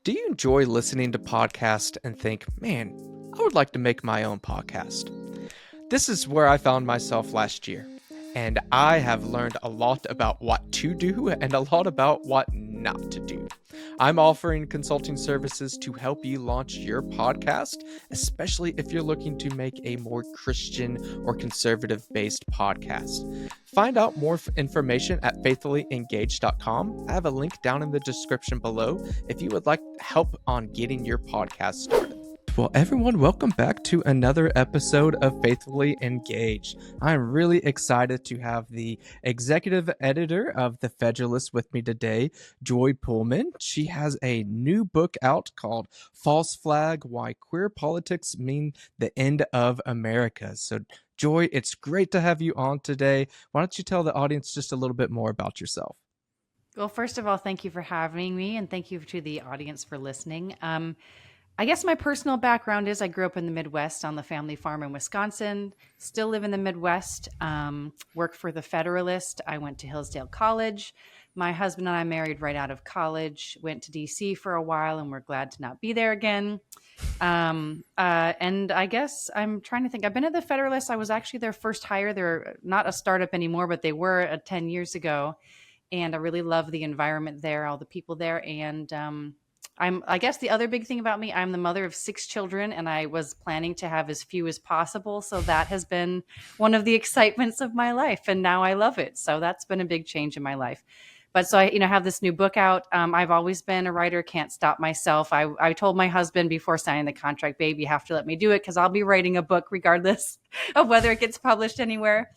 Do you enjoy listening to podcasts and think, man, I would like to make my own podcast? This is where I found myself last year, and I have learned a lot about what to do and a lot about what not to do. I'm offering consulting services to help you launch your podcast, especially if you're looking to make a more Christian or conservative-based podcast. Find out more information at faithfullyengaged.com. I have a link down in the description below if you would like help on getting your podcast started. Well, everyone, welcome back to another episode of Faithfully Engaged. I'm really excited to have the executive editor of the Federalist with me today, Joy Pullmann. She has a new book out called False Flag: Why Queer Politics Mean the End of America. So, Joy, it's great to have you on today. Why don't you tell the audience just a little bit more about yourself? Well, first of all, thank you for having me, and thank you to the audience for listening. I guess my personal background is I grew up in the Midwest on the family farm in Wisconsin, still live in the Midwest, work for the Federalist. I went to Hillsdale College. My husband and I married right out of college, went to DC for a while, and we're glad to not be there again. And I guess I'm trying to think. I've been at the Federalist. I was actually their first hire. They're not a startup anymore, but they were 10 years ago. And I really love the environment there, all the people there. And I guess the other big thing about me, I'm the mother of 6 children, and I was planning to have as few as possible. So that has been one of the excitements of my life, and now I love it. So that's been a big change in my life. But so I, have this new book out. I've always been a writer, can't stop myself. I told my husband before signing the contract, babe, you have to let me do it because I'll be writing a book regardless of whether it gets published anywhere.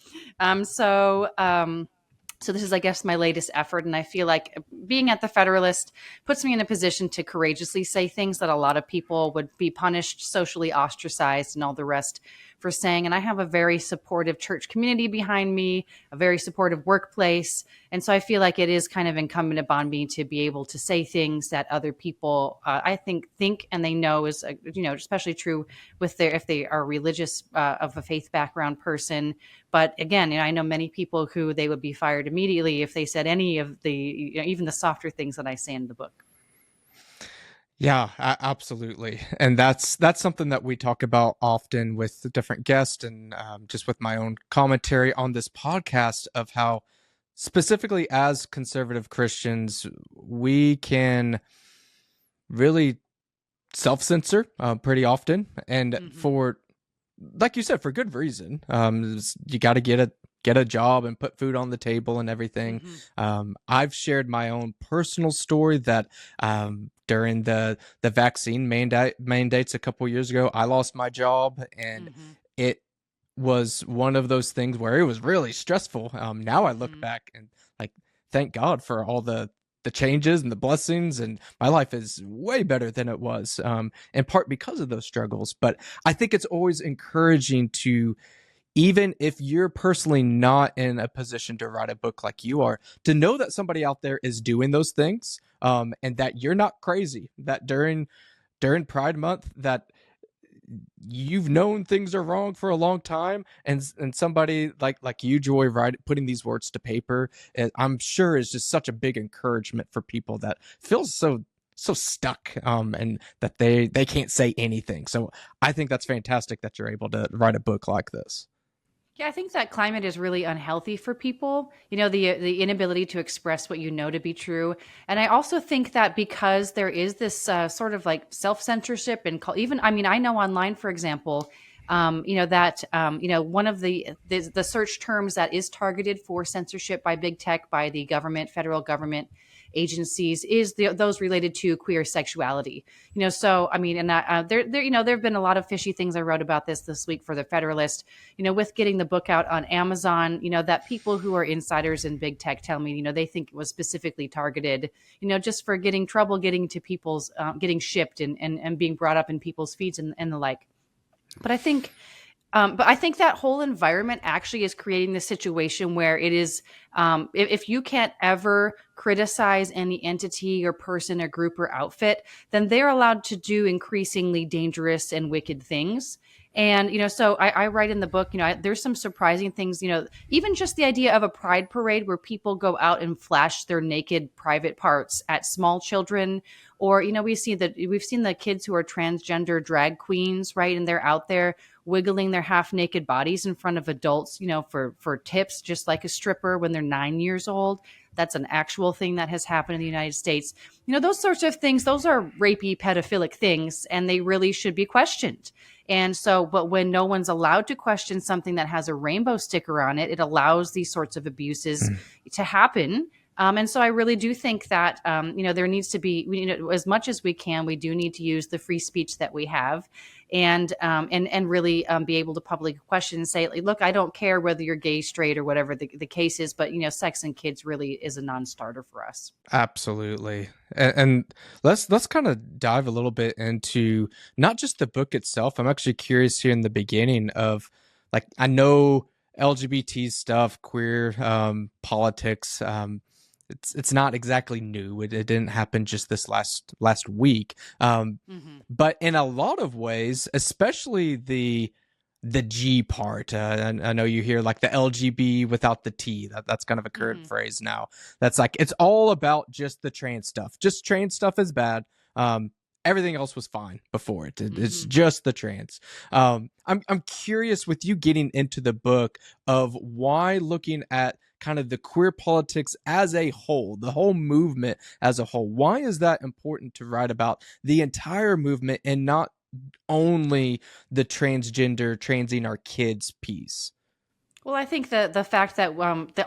So this is, I guess, my latest effort. And I feel like being at the Federalist puts me in a position to courageously say things that a lot of people would be punished, socially ostracized, and all the rest for saying. And I have a very supportive church community behind me, a very supportive workplace. And so I feel like it is kind of incumbent upon me to be able to say things that other people, I think and they know is, especially true with if they are religious, of a faith background person. But again, I know many people who they would be fired immediately if they said any of the, even the softer things that I say in the book. Yeah, absolutely. And that's something that we talk about often with the different guests and just with my own commentary on this podcast of how specifically as conservative Christians, we can really self-censor pretty often. And for, like you said, for good reason. You got to get a job and put food on the table and everything. I've shared my own personal story that during the vaccine mandates a couple years ago, I lost my job, and it was one of those things where it was really stressful. Now I look back and thank God for all the changes and the blessings, and my life is way better than it was, in part because of those struggles. But I think it's always encouraging to, even if you're personally not in a position to write a book like you are, to know that somebody out there is doing those things, and that you're not crazy, that during Pride Month, that you've known things are wrong for a long time, and somebody like you, Joy, putting these words to paper, I'm sure is just such a big encouragement for people that feel so stuck, and that they can't say anything. So I think that's fantastic that you're able to write a book like this. Yeah, I think that climate is really unhealthy for people, the inability to express what you know to be true. And I also think that because there is this sort of like self-censorship and even, I know online, for example, that one of the search terms that is targeted for censorship by big tech, by the government, federal government agencies, is those related to queer sexuality. There have been a lot of fishy things I wrote about this week for the Federalist. With getting the book out on Amazon, that people who are insiders in big tech tell me, they think it was specifically targeted, just for getting to people's, getting shipped and being brought up in people's feeds and the like. But I think that whole environment actually is creating this situation where it is, if you can't ever criticize any entity or person or group or outfit, then they're allowed to do increasingly dangerous and wicked things. And, so I write in the book, there's some surprising things, even just the idea of a pride parade where people go out and flash their naked private parts at small children Or, we've seen the kids who are transgender drag queens, right? And they're out there wiggling their half naked bodies in front of adults, for tips, just like a stripper when they're 9 years old. That's an actual thing that has happened in the United States. Those sorts of things, those are rapey, pedophilic things, and they really should be questioned. And so, but when no one's allowed to question something that has a rainbow sticker on it, it allows these sorts of abuses to happen. And so I really do think that, there needs to be, as much as we can, we do need to use the free speech that we have, and really be able to publicly question and say, look, I don't care whether you're gay, straight, or whatever the case is, but, sex and kids really is a non-starter for us. Absolutely. And let's kind of dive a little bit into not just the book itself. I'm actually curious here in the beginning of, like, I know LGBT stuff, queer politics. It's not exactly new. It didn't happen just this last week. But in a lot of ways, especially the G part. I know you hear like the LGB without the T. That's kind of a current phrase now. That's like, it's all about just the trans stuff. Just trans stuff is bad. Everything else was fine before it. It's just the trans. I'm curious, with you getting into the book, of why, looking at kind of the queer politics as a whole, the whole movement as a whole, why is that important to write about the entire movement and not only the transgender transing our kids piece? Well, I think the fact that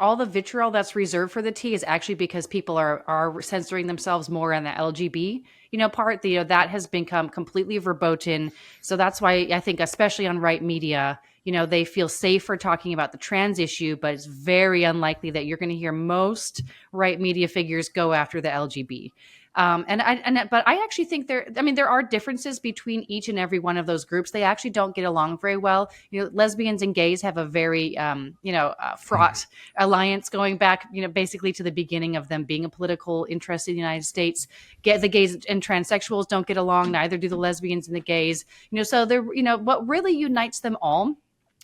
all the vitriol that's reserved for the T is actually because people are censoring themselves more on the LGB, part. That has become completely verboten. So that's why I think, especially on right media, they feel safer talking about the trans issue, but it's very unlikely that you're going to hear most right media figures go after the LGB. But I actually think there are differences between each and every one of those groups. They actually don't get along very well. Lesbians and gays have a very, fraught alliance going back, basically to the beginning of them being a political interest in the United States. The gays and transsexuals don't get along. Neither do the lesbians and the gays. So what really unites them all,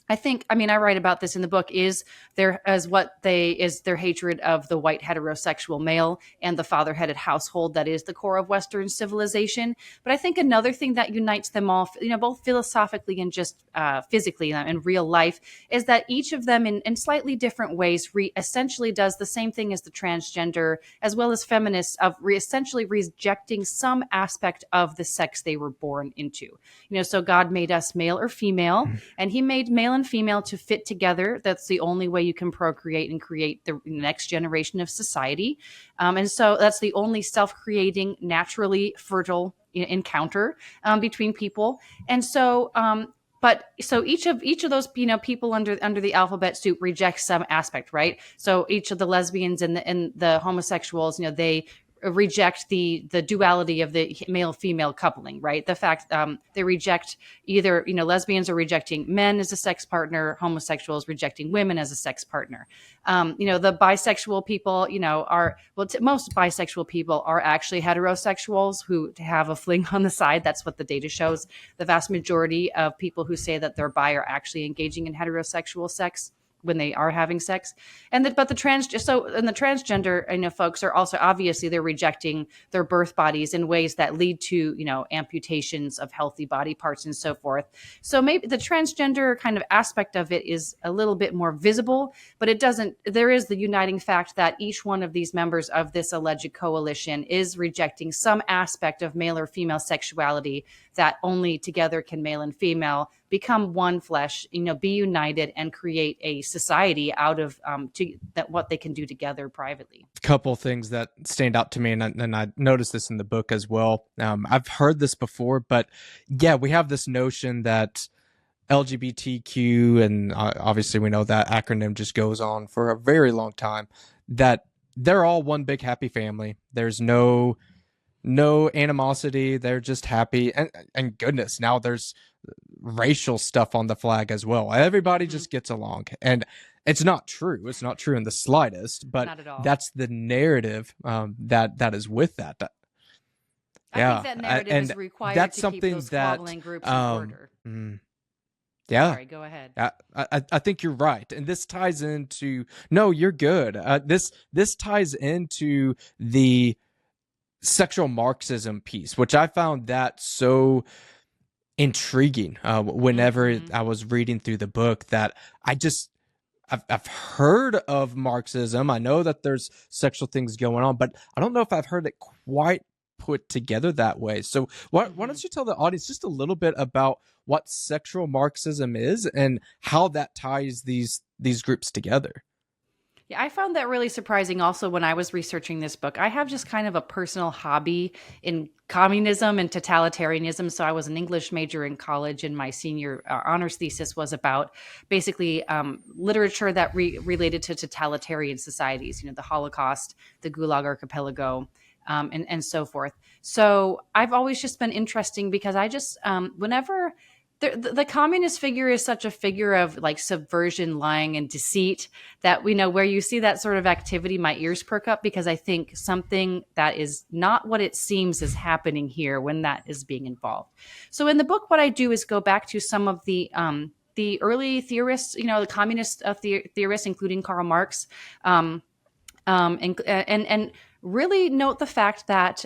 I think, I write about this in the book, is their hatred of the white heterosexual male and the father-headed household that is the core of Western civilization. But I think another thing that unites them all, both philosophically and just physically in real life, is that each of them in slightly different ways essentially does the same thing as the transgender, as well as feminists, of essentially rejecting some aspect of the sex they were born into. So God made us male or female, and he made male and female to fit together. That's the only way you can procreate and create the next generation of society. And so that's the only self-creating, naturally fertile encounter between people. And so, so each of those, people under the alphabet soup rejects some aspect, right? So each of the lesbians and the homosexuals, they reject the duality of the male female coupling, right? The fact they reject either, lesbians are rejecting men as a sex partner, homosexuals rejecting women as a sex partner. The bisexual people, most bisexual people are actually heterosexuals who have a fling on the side. That's what the data shows. The vast majority of people who say that they're bi are actually engaging in heterosexual sex when they are having sex. But the transgender, folks are also, obviously, they're rejecting their birth bodies in ways that lead to, amputations of healthy body parts and so forth. So maybe the transgender kind of aspect of it is a little bit more visible, but there is the uniting fact that each one of these members of this alleged coalition is rejecting some aspect of male or female sexuality, that only together can male and female become one flesh, be united and create a society out of what they can do together privately. A couple things that stand out to me, and I noticed this in the book as well. I've heard this before, but yeah, we have this notion that LGBTQ, and obviously we know that acronym just goes on for a very long time, that they're all one big happy family. There's no animosity. They're just happy. And goodness, now there's racial stuff on the flag as well. Everybody just gets along. And it's not true. It's not true in the slightest, but Not at all. that's the narrative that is with that. I think that narrative is required that's to something keep those that, squabbling groups in order. Yeah. Sorry, go ahead. I think you're right. And this ties into, no, you're good. This ties into the sexual Marxism piece, which I found that so intriguing whenever Hmm. I was reading through the book, that I've heard of Marxism. I know that there's sexual things going on, but I don't know if I've heard it quite put together that way. So why Hmm. don't you tell the audience just a little bit about what sexual Marxism is and how that ties these groups together? Yeah, I found that really surprising also when I was researching this book. I have just kind of a personal hobby in communism and totalitarianism. So I was an English major in college, and my senior honors thesis was about basically literature that related to totalitarian societies, the Holocaust, the Gulag Archipelago. And so forth. So I've always just been interesting because I just, whenever the communist figure is such a figure of like subversion, lying, and deceit that we know where you see that sort of activity, my ears perk up because I think something that is not what it seems is happening here when that is being involved. So in the book, what I do is go back to some of the early theorists, the communist theorists, including Karl Marx, and really note the fact that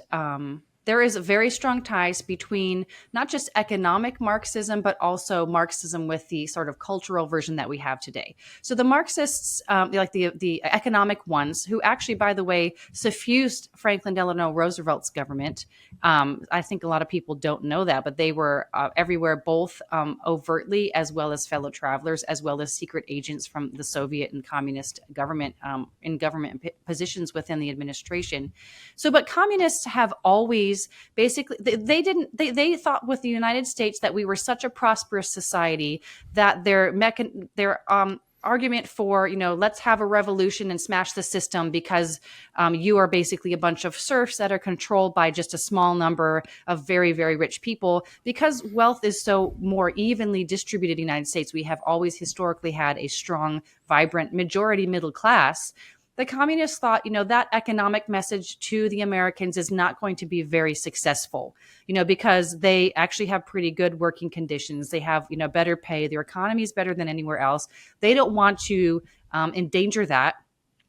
there is very strong ties between not just economic Marxism, but also Marxism with the sort of cultural version that we have today. So the Marxists, like the economic ones, who actually, by the way, suffused Franklin Delano Roosevelt's government. I think a lot of people don't know that, but they were everywhere, both overtly as well as fellow travelers, as well as secret agents from the Soviet and communist government in government positions within the administration. So, but communists have always basically they thought with the United States that we were such a prosperous society that their argument for let's have a revolution and smash the system because you are basically a bunch of serfs that are controlled by just a small number of very, very rich people. Because wealth is so more evenly distributed in the United States, we have always historically had a strong, vibrant majority middle class. The communists thought, that economic message to the Americans is not going to be very successful, because they actually have pretty good working conditions. They have, better pay. Their economy is better than anywhere else. They don't want to endanger that.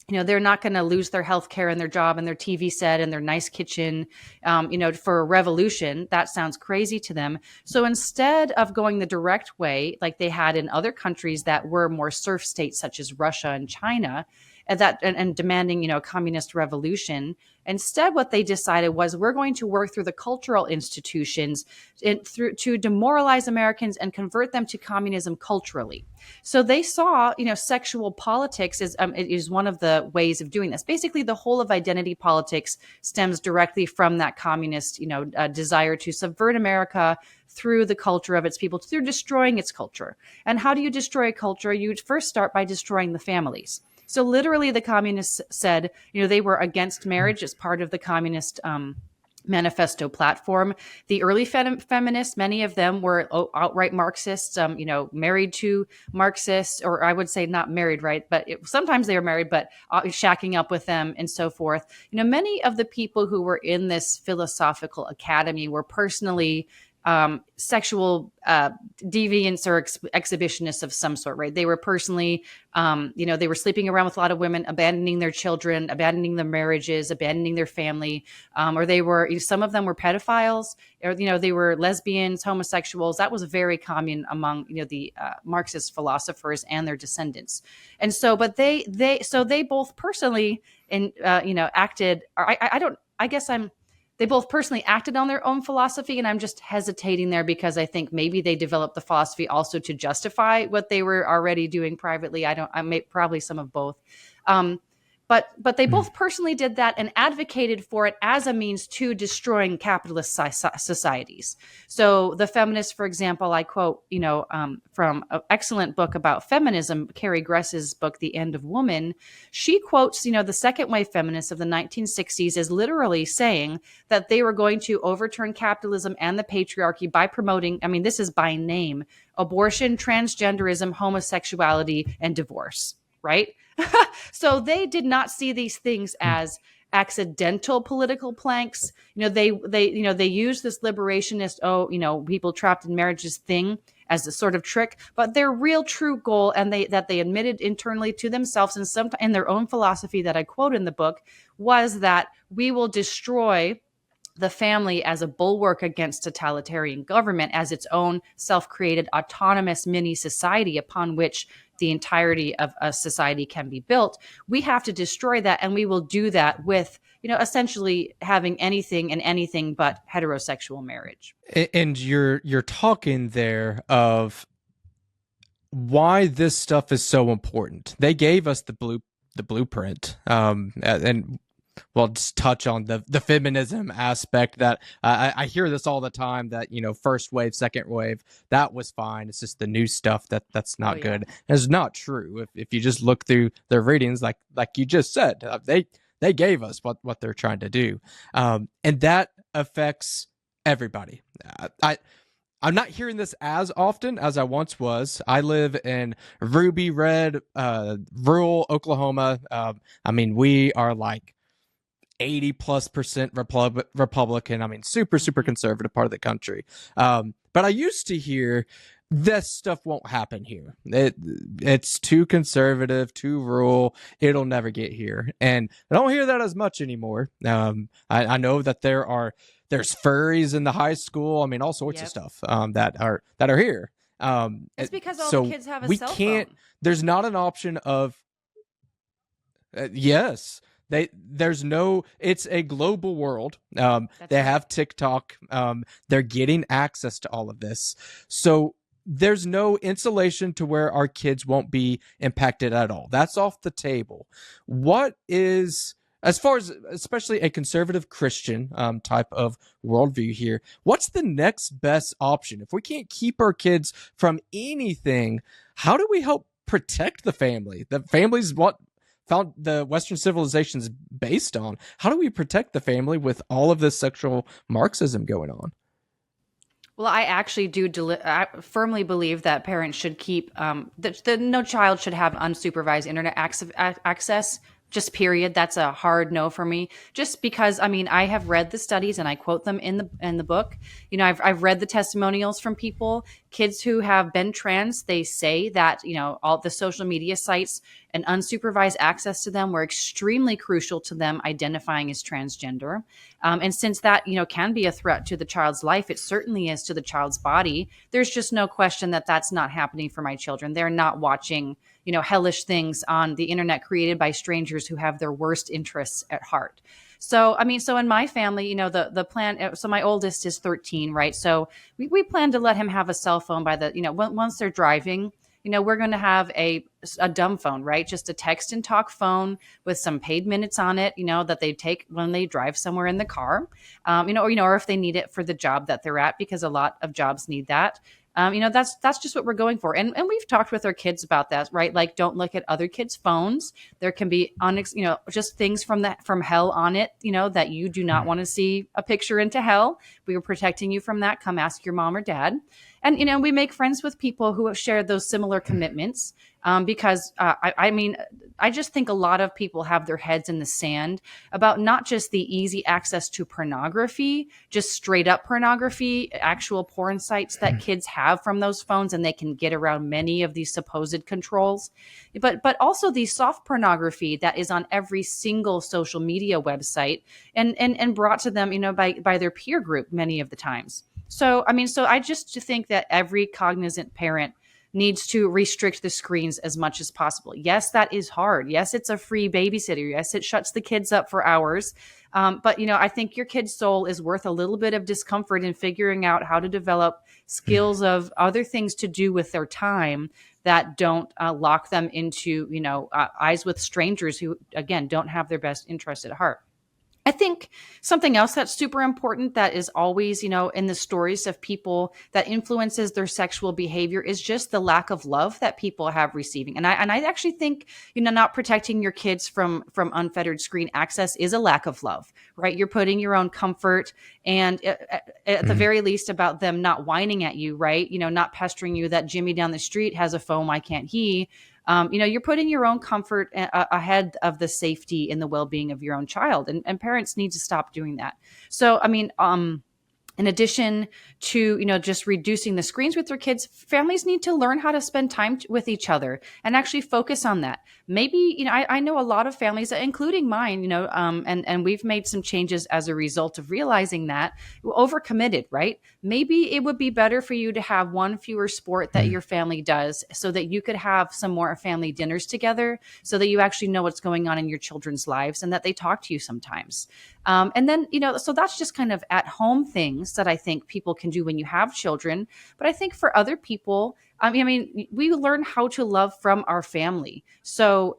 They're not going to lose their health care and their job and their TV set and their nice kitchen, for a revolution. That sounds crazy to them. So instead of going the direct way, like they had in other countries that were more serf states, such as Russia and China, and demanding, a communist revolution. Instead, what they decided was we're going to work through the cultural institutions to demoralize Americans and convert them to communism culturally. So they saw, sexual politics is one of the ways of doing this. Basically, the whole of identity politics stems directly from that communist, desire to subvert America through the culture of its people, through destroying its culture. And how do you destroy a culture? You first start by destroying the families. So literally, the communists said, they were against marriage as part of the communist manifesto platform. The early feminists, many of them were outright Marxists, married to Marxists, or I would say not married, right? But sometimes they were married, but shacking up with them and so forth. Many of the people who were in this philosophical academy were personally sexual deviants or exhibitionists of some sort, right? They were personally, they were sleeping around with a lot of women, abandoning their children, abandoning their marriages, abandoning their family, or some of them were pedophiles, or, they were lesbians, homosexuals. That was very common among, the Marxist philosophers and their descendants. And so, but they both personally, acted, or I don't, I guess they both personally acted on their own philosophy. And I'm just hesitating there because I think maybe they developed the philosophy also to justify what they were already doing privately. I may probably some of both. But they both personally did that and advocated for it as a means to destroying capitalist societies. So the feminists, for example, I quote, from an excellent book about feminism, Carrie Gress's book, The End of Woman. She quotes, the second wave feminists of the 1960s as literally saying that they were going to overturn capitalism and the patriarchy by promoting, this is by name, abortion, transgenderism, homosexuality, and divorce, right? So they did not see these things as accidental political planks. They use this liberationist, people trapped in marriages thing as a sort of trick, but their real true goal, and they admitted internally to themselves and some in their own philosophy that I quote in the book, was that we will destroy the family as a bulwark against totalitarian government, as its own self-created autonomous mini society upon which the entirety of a society can be built, we have to destroy that. And we will do that with, essentially having anything and anything but heterosexual marriage. And you're talking there of why this stuff is so important. They gave us the blueprint, and well, just touch on the feminism aspect that I hear this all the time, that first wave, second wave, that was fine. It's just the new stuff that's not good. It's not true. If you just look through their readings, like you just said, they gave us what they're trying to do, and that affects everybody. I'm not hearing this as often as I once was. I live in ruby red, rural Oklahoma. I mean, we are like 80+% Republican. I mean, super conservative part of the country. But I used to hear this stuff won't happen here. It's too conservative, too rural. It'll never get here. And I don't hear that as much anymore. I know that there's furries in the high school. I mean, all sorts of stuff that are here. It's because all the kids have a cell phone. There's not an option of yes. There's no. It's a global world. They have TikTok. They're getting access to all of this. So there's no insulation to where our kids won't be impacted at all. That's off the table. What is, as far as especially a conservative Christian type of worldview here, what's the next best option? If we can't keep our kids from anything, how do we help protect the family? The family's what found the Western civilization's based on. How do we protect the family with all of this sexual Marxism going on? Well, I actually I firmly believe that parents should keep that no child should have unsupervised internet access. Just period. That's a hard no for me. Just because, I mean, I have read the studies and I quote them in the book. I've read the testimonials from people, kids who have been trans. They say that all the social media sites and unsupervised access to them were extremely crucial to them identifying as transgender. And since that can be a threat to the child's life, it certainly is to the child's body. There's just no question that that's not happening for my children. They're not watching hellish things on the internet created by strangers who have their worst interests at heart. So, I mean, so in my family, the plan, so my oldest is 13, right? So we plan to let him have a cell phone by once they're driving, we're going to have a dumb phone, right? Just a text and talk phone with some paid minutes on it, that they take when they drive somewhere in the car, or if they need it for the job that they're at, because a lot of jobs need that. That's just what we're going for. And we've talked with our kids about that, right? Like, don't look at other kids' phones. There can be just things from hell on it, that you do not want to see a picture into hell. We are protecting you from that. Come ask your mom or dad. And, we make friends with people who have shared those similar commitments. Because I just think a lot of people have their heads in the sand about not just the easy access to pornography, just straight up pornography, actual porn sites that kids have from those phones, and they can get around many of these supposed controls, but also the soft pornography that is on every single social media website and brought to them, by their peer group many of the times. So I just think that every cognizant parent needs to restrict the screens as much as possible. Yes, that is hard. Yes, it's a free babysitter. Yes, it shuts the kids up for hours. But, I think your kid's soul is worth a little bit of discomfort in figuring out how to develop skills of other things to do with their time that don't lock them into, eyes with strangers who, again, don't have their best interest at heart. I think something else that's super important that is always, in the stories of people that influences their sexual behavior is just the lack of love that people have receiving. And I actually think, not protecting your kids from unfettered screen access is a lack of love, right? You're putting your own comfort and at the very least about them not whining at you, right? Not pestering you that Jimmy down the street has a phone, why can't he? You're putting your own comfort ahead of the safety and the well-being of your own child, and parents need to stop doing that. So, In addition to, just reducing the screens with their kids, families need to learn how to spend time with each other and actually focus on that. Maybe, I know a lot of families, including mine, and we've made some changes as a result of realizing that we're overcommitted, right? Maybe it would be better for you to have one fewer sport that your family does so that you could have some more family dinners together, so that you actually know what's going on in your children's lives and that they talk to you sometimes. And then, so that's just kind of at home things that I think people can do when you have children. But I think for other people, we learn how to love from our family. So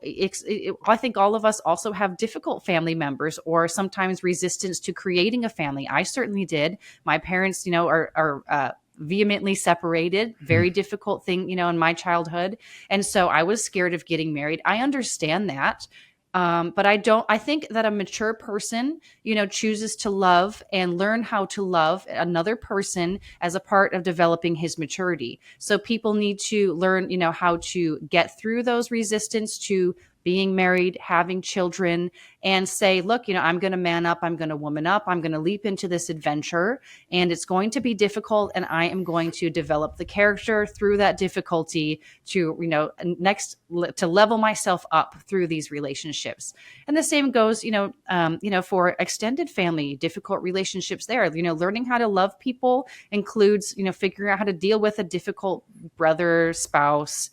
I think all of us also have difficult family members or sometimes resistance to creating a family. I certainly did. My parents, are vehemently separated, very difficult thing, in my childhood. And so I was scared of getting married. I understand that. But I think that a mature person, chooses to love and learn how to love another person as a part of developing his maturity. So people need to learn, how to get through those resistance to being married, having children, and say, look, I'm going to man up, I'm going to woman up, I'm going to leap into this adventure, and it's going to be difficult, and I am going to develop the character through that difficulty to, to level myself up through these relationships. And the same goes, for extended family, difficult relationships there. Learning how to love people includes, figuring out how to deal with a difficult brother, spouse,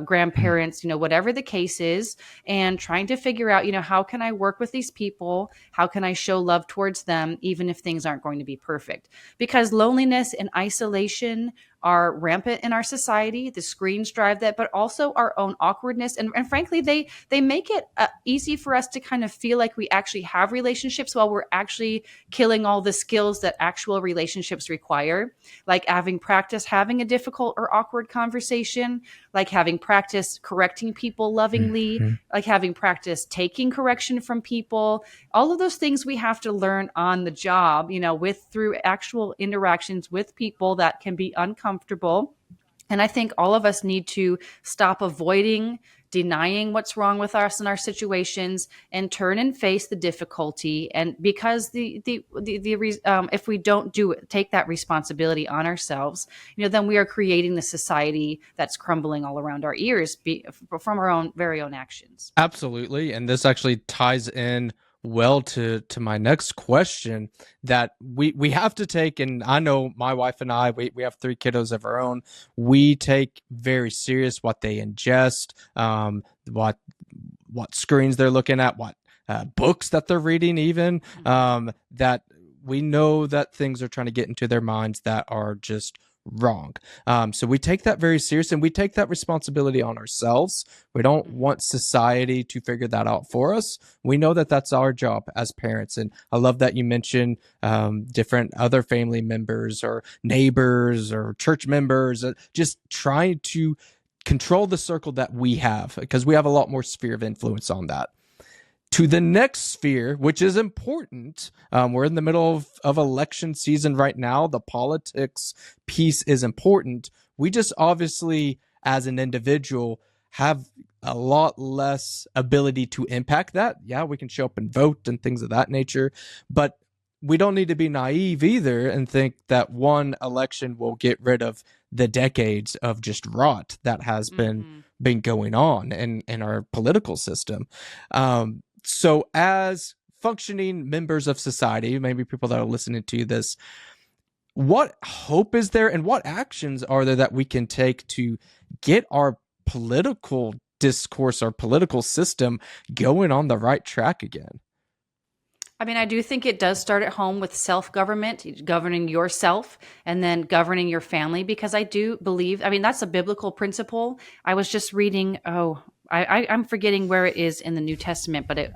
grandparents, whatever the case is, and trying to figure out, how can I work with these people? How can I show love towards them, even if things aren't going to be perfect? Because loneliness and isolation are rampant in our society. The screens drive that, but also our own awkwardness. And frankly, they make it easy for us to kind of feel like we actually have relationships while we're actually killing all the skills that actual relationships require, like having practice having a difficult or awkward conversation, like having practice correcting people lovingly, like having practice taking correction from people. All of those things we have to learn on the job, through actual interactions with people that can be uncomfortable. And I think all of us need to stop avoiding, denying what's wrong with us in our situations, and turn and face the difficulty. And because if we don't take that responsibility on ourselves, then we are creating the society that's crumbling all around our ears from our own very own actions. Absolutely. And this actually ties in well to my next question that we have to take. And I know my wife and I, we have 3 kiddos of our own. We take very serious what they ingest, what screens they're looking at, what books that they're reading, even that we know that things are trying to get into their minds that are just wrong. So we take that very serious, and we take that responsibility on ourselves. We don't want society to figure that out for us. We know that that's our job as parents. And I love that you mentioned different other family members or neighbors or church members, just trying to control the circle that we have, because we have a lot more sphere of influence on that. To the next sphere, which is important. We're in the middle of election season right now. The politics piece is important. We just obviously, as an individual, have a lot less ability to impact that. Yeah, we can show up and vote and things of that nature, but we don't need to be naive either and think that one election will get rid of the decades of just rot that has been going on in our political system. So as functioning members of society, maybe people that are listening to this, what hope is there and what actions are there that we can take to get our political discourse, our political system going on the right track again? I do think it does start at home with self-government, governing yourself and then governing your family, because I do believe, that's a biblical principle. I was just reading, I'm forgetting where it is in the New Testament, but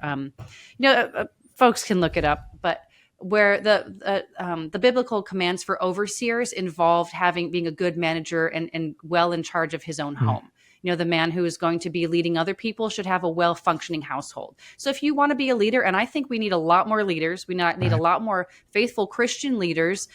folks can look it up, but where the biblical commands for overseers involved being a good manager and well in charge of his own home. The man who is going to be leading other people should have a well-functioning household. So if you want to be a leader, and I think we need a lot more leaders, we need a lot more faithful Christian leaders,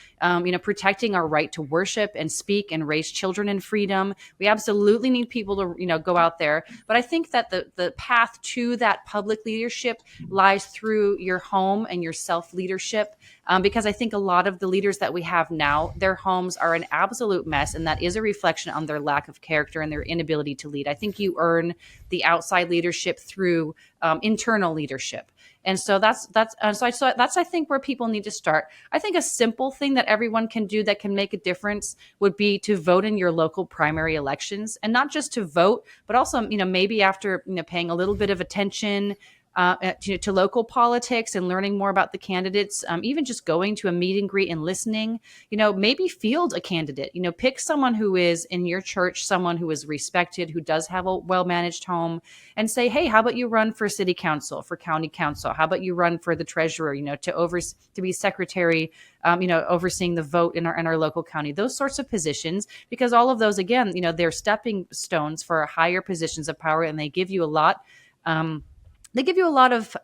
protecting our right to worship and speak and raise children in freedom. We absolutely need people to, go out there. But I think that the path to that public leadership lies through your home and your self-leadership. because I think a lot of the leaders that we have now, their homes are an absolute mess, and that is a reflection on their lack of character and their inability to lead. I think you earn the outside leadership through internal leadership. And so that's I think where people need to start. I think a simple thing that everyone can do that can make a difference would be to vote in your local primary elections, and not just to vote, but also maybe after paying a little bit of attention to local politics and learning more about the candidates, even just going to a meet and greet and listening, maybe field a candidate, pick someone who is in your church, someone who is respected, who does have a well-managed home, and say, hey, how about you run for city council, for county council? How about you run for the treasurer, to be secretary, overseeing the vote in our local county, those sorts of positions, because all of those, again, they're stepping stones for higher positions of power, and they give you a lot. They give you a lot of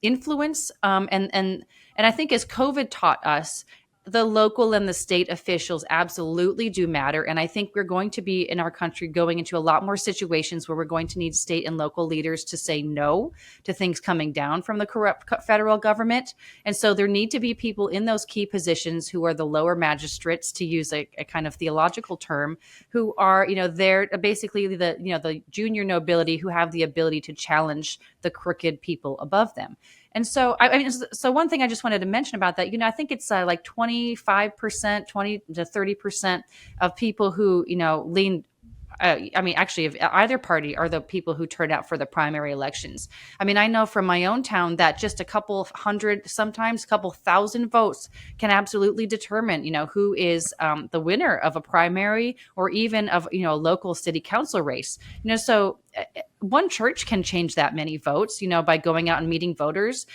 influence, and I think as COVID taught us, the local and the state officials absolutely do matter. And I think we're going to be in our country going into a lot more situations where we're going to need state and local leaders to say no to things coming down from the corrupt federal government. And so there need to be people in those key positions who are the lower magistrates, to use a kind of theological term, who are, they're basically the junior nobility who have the ability to challenge the crooked people above them. And so, so one thing I just wanted to mention about that, I think it's like 25%, 20 to 30% of people who, lean. Actually, of either party are the people who turn out for the primary elections. I know from my own town that just a couple hundred, sometimes a couple thousand votes can absolutely determine, who is the winner of a primary, or even of, a local city council race. So one church can change that many votes, by going out and meeting voters,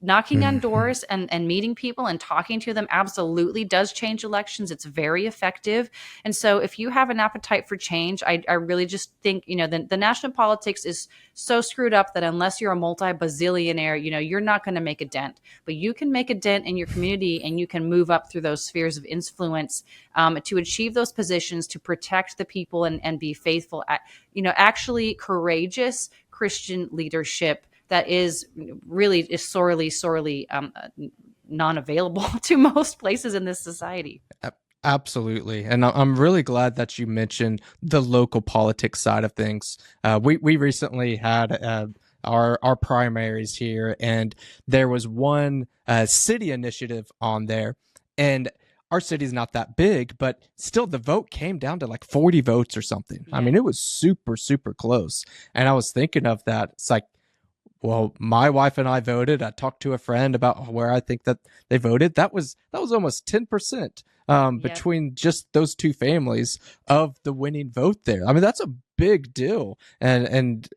knocking on doors and meeting people and talking to them absolutely does change elections. It's very effective. And so if you have an appetite for change, I really just think, the national politics is so screwed up that unless you're a multi-bazillionaire, you're not going to make a dent. But you can make a dent in your community, and you can move up through those spheres of influence to achieve those positions, to protect the people and be faithful at, actually courageous Christian leadership that is sorely non-available to most places in this society. Absolutely. And I'm really glad that you mentioned the local politics side of things. We recently had our primaries here, and there was one city initiative on there, and our city's not that big, but still the vote came down to like 40 votes or something. Yeah. It was super, super close. And I was thinking of that. It's like, well, my wife and I voted. I talked to a friend about where I think that they voted. That was almost 10% between just those two families of the winning vote there. That's a big deal, and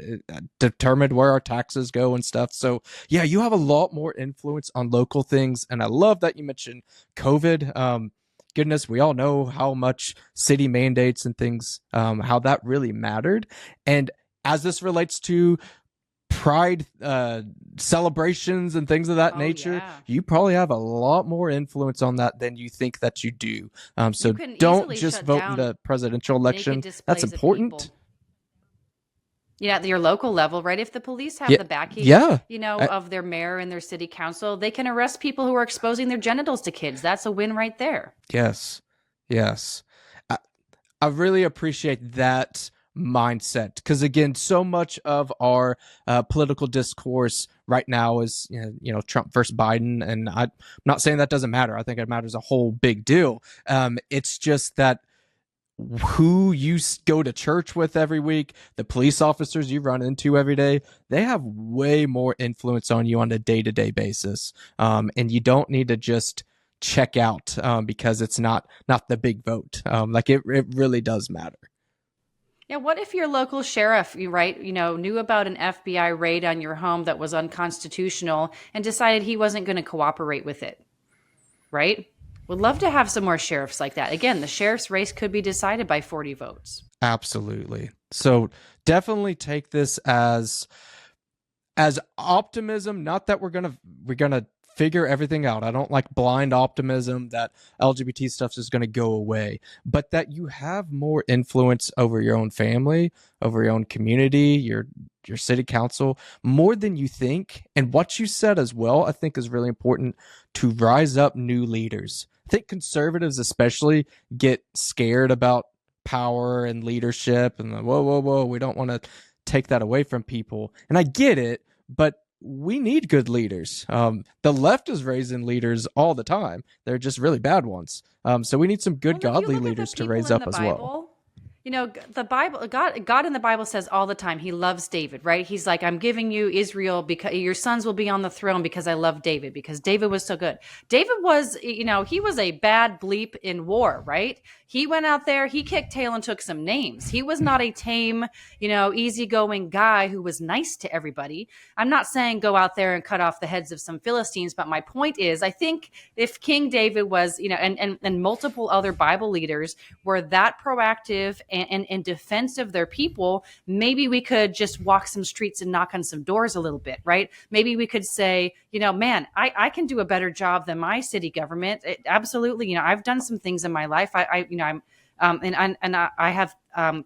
determined where our taxes go and stuff. So yeah, you have a lot more influence on local things. And I love that you mentioned COVID. Goodness, we all know how much city mandates and things, how that really mattered. And as this relates to pride celebrations and things of that nature, you probably have a lot more influence on that than you think that you do. So don't just vote in the presidential election. That's important. At your local level, right? If the police have the backing, of their mayor and their city council, they can arrest people who are exposing their genitals to kids. That's a win right there. Yes. I really appreciate that mindset, because again, so much of our political discourse right now is Trump versus Biden, and I'm not saying that doesn't matter. I think it matters a whole big deal. It's just that who you go to church with every week, the police officers you run into every day, they have way more influence on you on a day-to-day basis, and you don't need to just check out because it's not the big vote. It really does matter. Yeah, what if your local sheriff, knew about an FBI raid on your home that was unconstitutional and decided he wasn't going to cooperate with it, right? Would love to have some more sheriffs like that. Again, the sheriff's race could be decided by 40 votes. Absolutely. So definitely take this as optimism. Not that we're gonna figure everything out. I don't like blind optimism that LGBT stuff is going to go away, but that you have more influence over your own family, over your own community, your your city council more than you think. And what you said as well, I think is really important, to rise up new leaders. I think conservatives especially get scared about power and leadership and whoa, we don't want to take that away from people. And I get it, but we need good leaders. The left is raising leaders all the time. They're just really bad ones. So we need some good godly leaders to raise up as well. You know, the Bible, God in the Bible says all the time, he loves David, right? He's like, I'm giving you Israel because your sons will be on the throne because I love David, because David was so good. David was, you know, he was a bad bleep in war, right? He went out there, he kicked tail and took some names. He was not a tame, you know, easygoing guy who was nice to everybody. I'm not saying go out there and cut off the heads of some Philistines, but my point is, I think if King David was, you know, and multiple other Bible leaders were that proactive and in defense of their people, maybe we could just walk some streets and knock on some doors a little bit, right? Maybe we could say, you know, man, I can do a better job than my city government. Absolutely. You know, I've done some things in my life. I have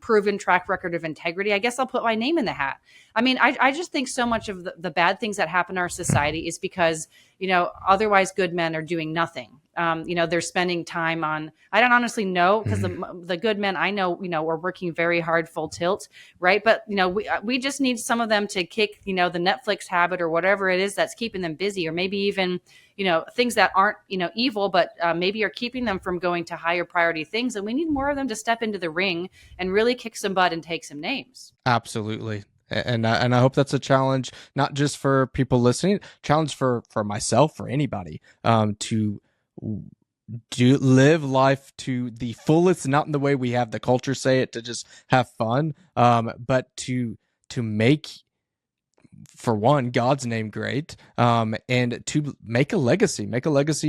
proven track record of integrity. I guess I'll put my name in the hat. I mean, I just think so much of the bad things that happen in our society is because, you know, otherwise good men are doing nothing. You know, they're spending time on, I don't honestly know, because the good men I know, you know, are working very hard, full tilt, right? But, you know, we just need some of them to kick, you know, the Netflix habit or whatever it is that's keeping them busy, or maybe even, you know, things that aren't, you know, evil, but maybe are keeping them from going to higher priority things. And we need more of them to step into the ring and really kick some butt and take some names. Absolutely. And I hope that's a challenge, not just for people listening, challenge for myself, for anybody, to live life to the fullest, not in the way we have the culture say it, to just have fun, but to make, for one, God's name great, and to make a legacy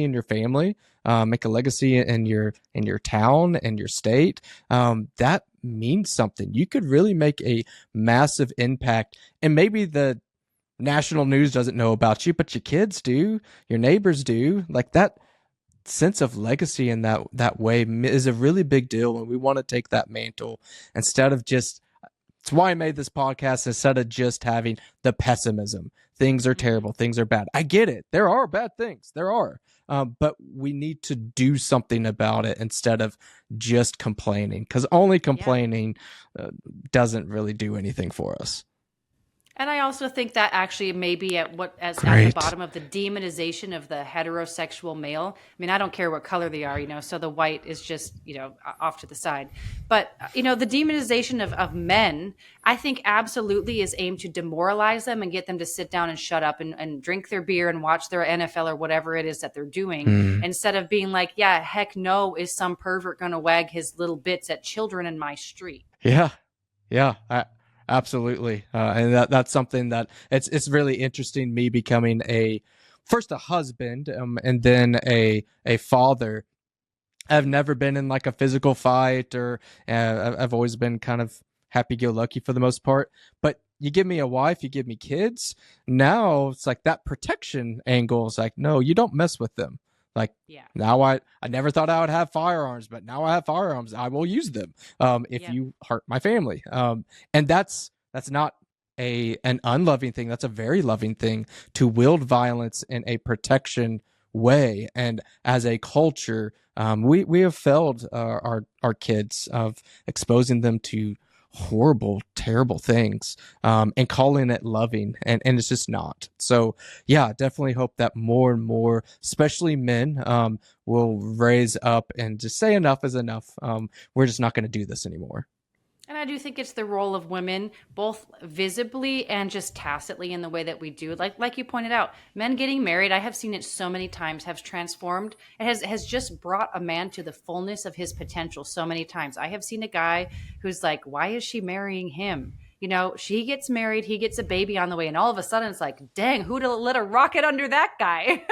in your family, make a legacy in your town and your state. That means something. You could really make a massive impact, and maybe the national news doesn't know about you, but your kids do, your neighbors do. Like, that sense of legacy in that way is a really big deal, and we want to take that mantle instead of just, it's why I made this podcast, instead of just having the pessimism. Things are terrible. Things are bad. I get it. There are bad things. There are. But we need to do something about it instead of just complaining, because only complaining doesn't really do anything for us. And I also think that actually may be at the bottom of the demonization of the heterosexual male. I mean, I don't care what color they are, you know, so the white is just, you know, off to the side. But, you know, the demonization of men, I think absolutely is aimed to demoralize them and get them to sit down and shut up and drink their beer and watch their NFL or whatever it is that they're doing, instead of being like, yeah, heck no, is some pervert going to wag his little bits at children in my street? Yeah. Yeah. Absolutely. And that's something that it's really interesting, me becoming first a husband, and then a father. I've never been in like a physical fight, or I've always been kind of happy-go-lucky for the most part. But you give me a wife, you give me kids, now it's like that protection angle is like, no, you don't mess with them. Like, now I never thought I would have firearms, but now I have firearms. I will use them if you hurt my family. And that's not an unloving thing. That's a very loving thing, to wield violence in a protection way. And as a culture, we have failed our kids of exposing them to horrible, terrible things, and calling it loving, and it's just not. So yeah, definitely hope that more and more, especially men, will raise up and just say enough is enough. We're just not going to do this anymore. And I do think it's the role of women, both visibly and just tacitly, in the way that we do. Like you pointed out, men getting married, I have seen it so many times, have transformed. It has just brought a man to the fullness of his potential so many times. I have seen a guy who's like, why is she marrying him? You know, she gets married, he gets a baby on the way, and all of a sudden it's like, dang, who'd have let a rocket under that guy?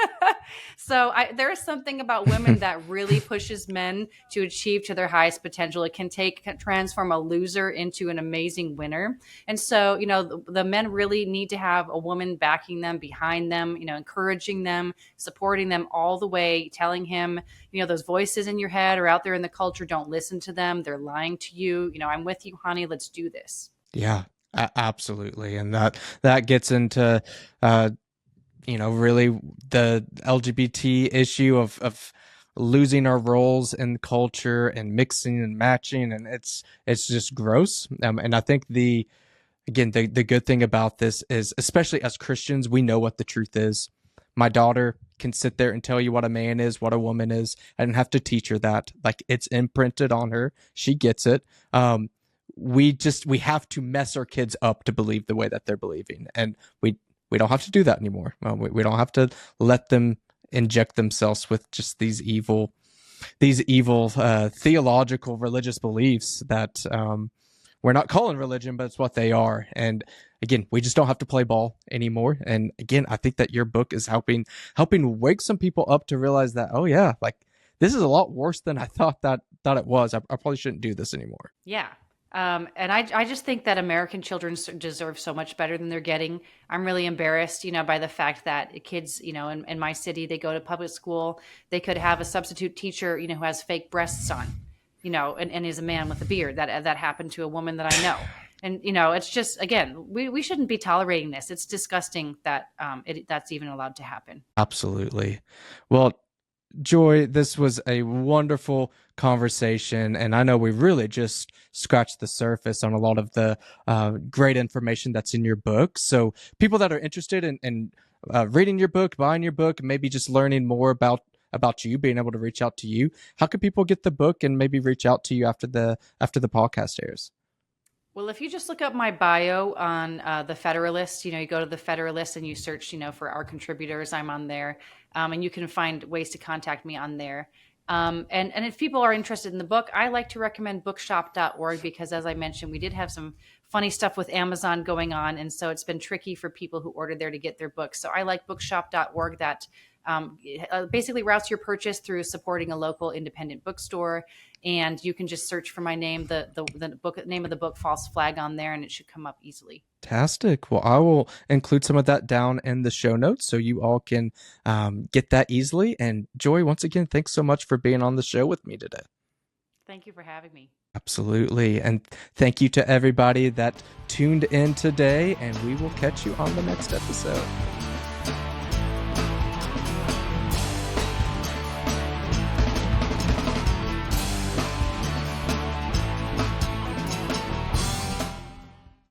So there is something about women that really pushes men to achieve to their highest potential. It can transform a loser into an amazing winner. And so, you know, the men really need to have a woman backing them, behind them, you know, encouraging them, supporting them all the way, telling him, you know, those voices in your head or out there in the culture, don't listen to them. They're lying to you. You know, I'm with you, honey. Let's do this. Yeah, Absolutely. And that gets into, uh, really the LGBT issue of losing our roles in culture and mixing and matching. And it's just gross. And I think the good thing about this is, especially as Christians, we know what the truth is. My daughter can sit there and tell you what a man is, what a woman is. I didn't have to teach her that. Like, it's imprinted on her. She gets it. We have to mess our kids up to believe the way that they're believing, and we don't have to do that anymore. We don't have to let them inject themselves with just these evil theological religious beliefs that we're not calling religion, but it's what they are. And again, we just don't have to play ball anymore. And again, I think that your book is helping wake some people up to realize that, oh yeah, like, this is a lot worse than I thought it was. I probably shouldn't do this anymore. Yeah. And I just think that American children deserve so much better than they're getting. I'm really embarrassed, by the fact that kids, in my city, they go to public school. They could have a substitute teacher, who has fake breasts on, and is a man with a beard. That happened to a woman that I know. And, it's just, again, we shouldn't be tolerating this. It's disgusting that that's even allowed to happen. Absolutely. Well, Joy, this was a wonderful conversation, and I know we really just scratched the surface on a lot of the great information that's in your book. So people that are interested in reading your book, buying your book, maybe just learning more about you, being able to reach out to you, how can people get the book and maybe reach out to you after the podcast airs? Well, if you just look up my bio on the Federalist, you go to the Federalist and you search, for our contributors, I'm on there, and you can find ways to contact me on there. And if people are interested in the book, I like to recommend bookshop.org because, as I mentioned, we did have some funny stuff with Amazon going on, and so it's been tricky for people who ordered there to get their books. So I like bookshop.org. That basically routes your purchase through supporting a local independent bookstore, and you can just search for my name, the book name of the book, False Flag, on there, and it should come up easily. Fantastic. Well, I will include some of that down in the show notes so you all can get that easily. And Joy, once again, thanks so much for being on the show with me today. Thank you for having me. Absolutely. And thank you to everybody that tuned in today, and we will catch you on the next episode.